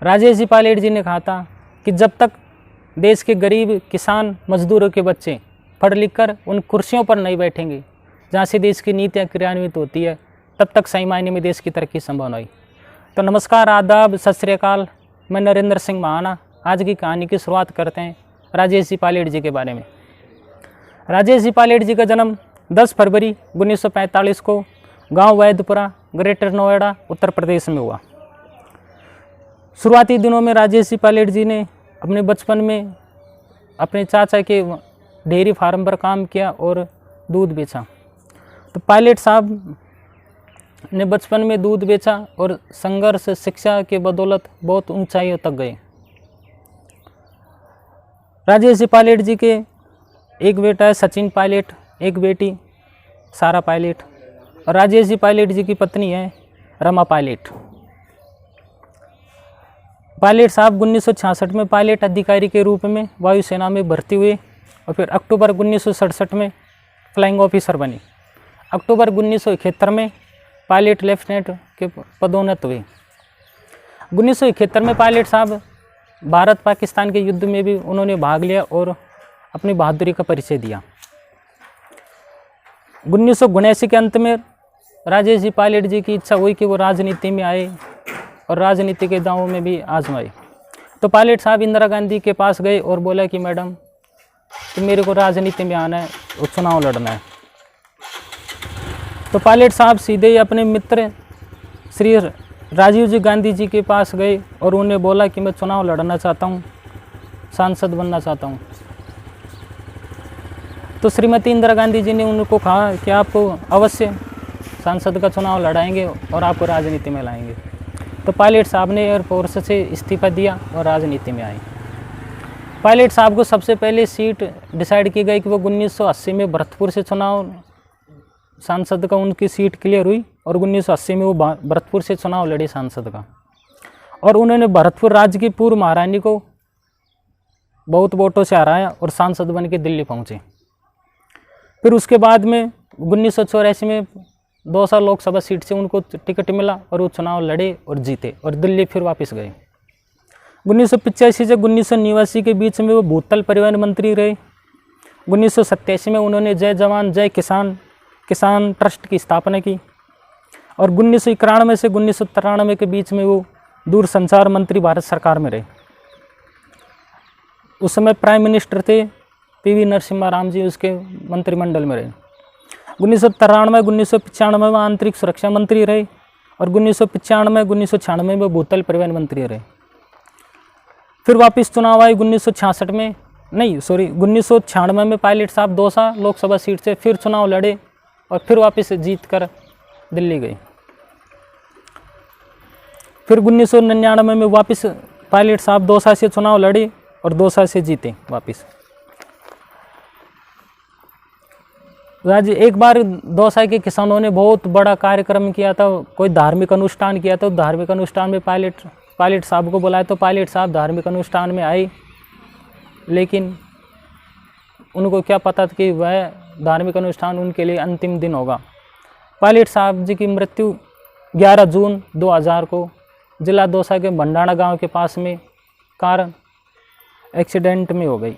Rajesh ji pilot जी ने कहा था कि जब तक देश के गरीब किसान मजदूरों के बच्चे पढ़ लिख कर उन कुर्सियों पर नहीं बैठेंगे जहाँ से देश की नीतियाँ क्रियान्वित होती है, तब तक सही मायने में देश की तरक्की संभव नहीं। तो नमस्कार, आदाब, सत श्री अकाल। मैं नरेंद्र सिंह महाना। आज की कहानी की शुरुआत करते हैं राजेश जी पायलट जी के बारे में। राजेश जी पायलट जी का जन्म 10 फरवरी 1945 को गांव वैदपुरा, ग्रेटर नोएडा, उत्तर प्रदेश में हुआ। शुरुआती दिनों में राजेश जी पायलट जी ने अपने बचपन में अपने चाचा के डेयरी फार्म पर काम किया और दूध बेचा। तो पायलट साहब ने बचपन में दूध बेचा और संघर्ष शिक्षा के बदौलत बहुत ऊंचाइयों तक गए। राजेश जी पायलट जी के एक बेटा है सचिन पायलट, एक बेटी सारा पायलट, और राजेश जी पायलट जी की पत्नी है रमा पायलट। पायलट साहब 1966 में पायलट अधिकारी के रूप में वायुसेना में भर्ती हुए और फिर अक्टूबर 1967 में फ्लाइंग ऑफिसर बने। अक्टूबर 1971 में पायलट लेफ्टिनेंट के पदोन्नत हुए। 1971 में पायलट साहब भारत पाकिस्तान के युद्ध में भी उन्होंने भाग लिया और अपनी बहादुरी का परिचय दिया। 1979 के अंत में राजेश जी पायलट जी की इच्छा हुई कि वो राजनीति में आए और राजनीति के दांवों में भी आजमाए। तो पायलट साहब इंदिरा गांधी के पास गए और बोला कि मैडम, कि मेरे को राजनीति में आना है और चुनाव लड़ना है। तो पायलट साहब सीधे ही अपने मित्र श्री राजीव जी गांधी जी के पास गए और उन्हें बोला कि मैं चुनाव लड़ना चाहता हूँ, सांसद बनना चाहता हूँ। तो श्रीमती इंदिरा गांधी जी ने उनको कहा कि आप अवश्य सांसद का चुनाव लड़ाएंगे और आपको राजनीति में लाएंगे। तो पायलट साहब ने एयरफोर्स से इस्तीफा दिया और राजनीति में आए। पायलट साहब को सबसे पहले सीट डिसाइड की गई कि वो 1980 में भरतपुर से चुनाव सांसद का उनकी सीट क्लियर हुई और 1980 में वो भरतपुर से चुनाव लड़े सांसद का, और उन्होंने भरतपुर राज्य की पूर्व महारानी को बहुत वोटों से हराया और सांसद बन के दिल्ली पहुँचे। फिर उसके बाद में 1984 में दौसा लोकसभा सीट से उनको टिकट मिला और वो चुनाव लड़े और जीते और दिल्ली फिर वापस गए। 1985 से 1989 के बीच में वो भूतल परिवहन मंत्री रहे। 1987 में उन्होंने जय जवान जय किसान ट्रस्ट की स्थापना की और 1991 से 1993 के बीच में वो दूरसंचार मंत्री भारत सरकार में रहे। उस समय प्राइम मिनिस्टर थे पीवी नरसिम्हा राव जी, उसके मंत्रिमंडल में रहे। 1993-1995 में आंतरिक सुरक्षा मंत्री रहे और 1995-1996 में वो भूतल परिवहन मंत्री रहे। फिर वापस चुनाव आए 1996 में पायलट साहब दौसा लोकसभा सीट से फिर चुनाव लड़े और फिर वापस जीत कर दिल्ली गए। फिर 1999 में वापस पायलट साहब दौसा से चुनाव लड़े और दौसा से जीते वापस। एक बार दौसा के किसानों ने बहुत बड़ा कार्यक्रम किया था, कोई धार्मिक अनुष्ठान किया था। धार्मिक अनुष्ठान में पायलट साहब को बुलाया तो पायलट साहब धार्मिक अनुष्ठान में आए, लेकिन उनको क्या पता था कि वह धार्मिक अनुष्ठान उनके लिए अंतिम दिन होगा। पायलट साहब जी की मृत्यु 11 जून 2000 को जिला दौसा के भंडाणा गांव के पास में कार एक्सीडेंट में हो गई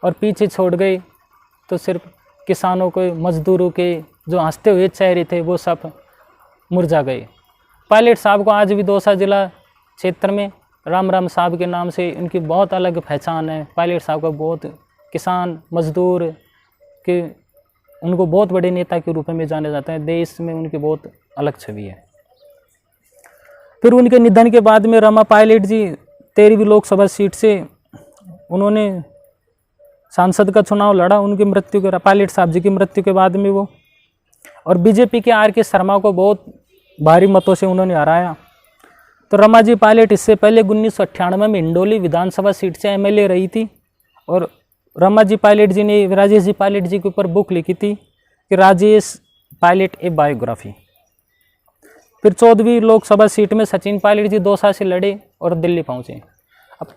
और पीछे छोड़ गई तो सिर्फ किसानों के, मजदूरों के जो हंसते हुए चेहरे थे वो सब मुरझा गए। पायलट साहब को आज भी दौसा जिला क्षेत्र में राम राम साहब के नाम से इनकी बहुत अलग पहचान है। पायलट साहब को बहुत किसान मजदूर के, उनको बहुत बड़े नेता के रूप में जाना जाता है। देश में उनकी बहुत अलग छवि है। फिर उनके निधन के बाद में रमा पायलट जी 13वीं लोकसभा सीट से उन्होंने सांसद का चुनाव लड़ा। उनकी मृत्यु के, पायलट साहब जी की मृत्यु के बाद में वो, और बीजेपी के आर.के. शर्मा को बहुत भारी मतों से उन्होंने हराया। तो रमा जी पायलट इससे पहले 1998 में हिंडोली विधानसभा सीट से एमएलए रही थी और रमा जी पायलट जी ने राजेश जी पायलट जी के ऊपर बुक लिखी थी कि राजेश पायलट ए बायोग्राफी। फिर 14वीं लोकसभा सीट में सचिन पायलट जी दौसा से लड़े और दिल्ली पहुँचे। अब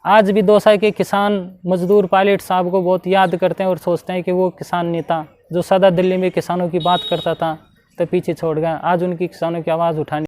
आज भी दौसा के किसान मजदूर पायलट साहब को बहुत याद करते हैं और सोचते हैं कि वो किसान नेता जो सदा दिल्ली में किसानों की बात करता था तो पीछे छोड़ गया। आज उनकी किसानों की आवाज़ उठाने